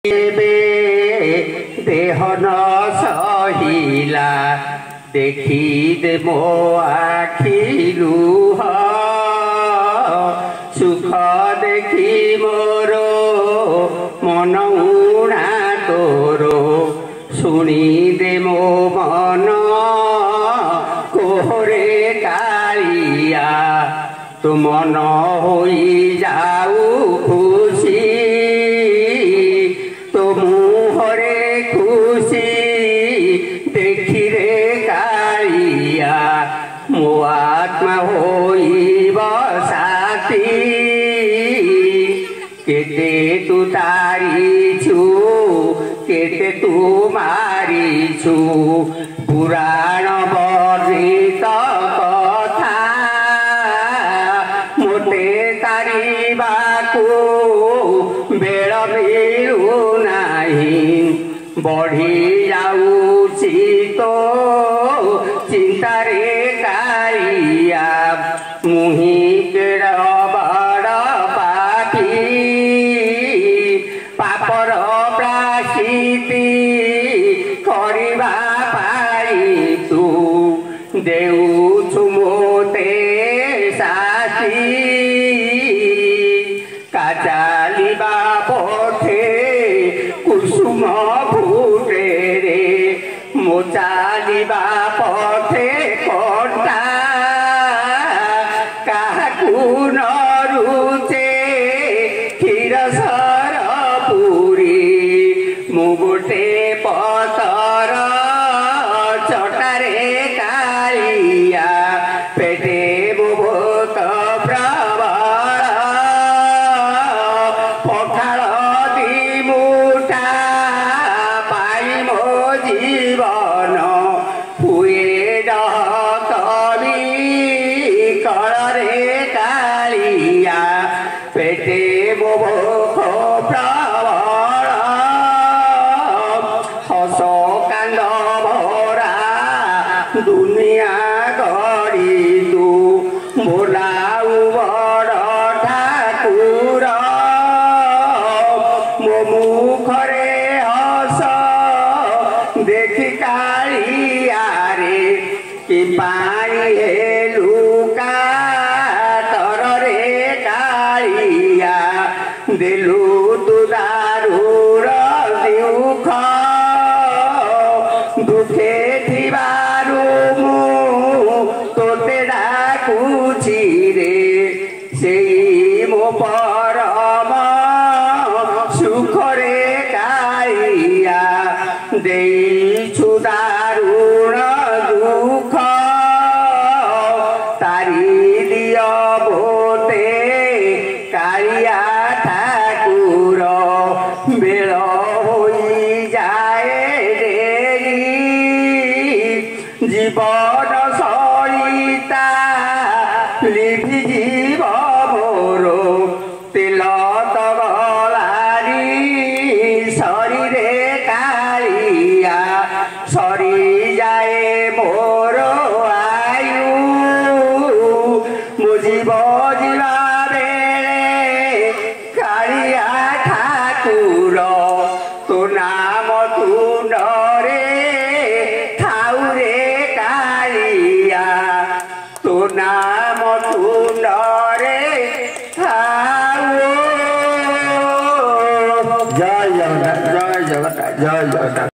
देह न सहिला देखी दे मो आखि लुह सुख देखी मोरो मन उणा तोरो शुणी दे मो मन कोहरे कालिया तो मन होई जाऊ खुशी तो मुहरे खुशी देखी रे कालिया मो आत्मा होई बसाती केते तू तारीछु केते तू मारीछु पुराण वर्णित कथा मोटे तारिबाकू बेल मिलू नाही बढ़ी जाऊची तो चिंता रे कालिया मुही केड़ बड़ पापी पापर प्राशिति करबा पाई तू देउछु मोते साथी काचालिबा पथे कुसुम फुटे रे मो चालिबा पथे कटा काहाकू न रुचे क्षीर सर पुरी मु गोटे पतर चटारे कालिया पेटे मो भूत प्रबल पखाल दी मुठा पाई मो जीवन हुए डहकबी कलरे कालिया पेटे मो भोक प्रबल हस कांद भरा दुनिया गरी तू बोलाऊ बड़ ठाकुर मो मुखरे हस देखी कालिया रे कि पानी हेलुका तर रे कालिया दिलु तू दारूर दुख दुखे थिबारु मु तोते डाकुछि रे सेई मो परम सुख रे कालिया देइछु दारुण दुख तारी दिय बोते कालिया ठाकुर बेल होई जाए डेरी जीवन सरिता लिभि जीव मोरो तेल तगलारी शरीरे कालिया सरी जाए मोर आयु मो जीव जीवा बेले कालिया ठाकुर तो नाम तू नरे थाउ रे कालिया तो नाम तू नरे थाउ। जय जगन्नाथ जय जगन्नाथ जय जगन्नाथ।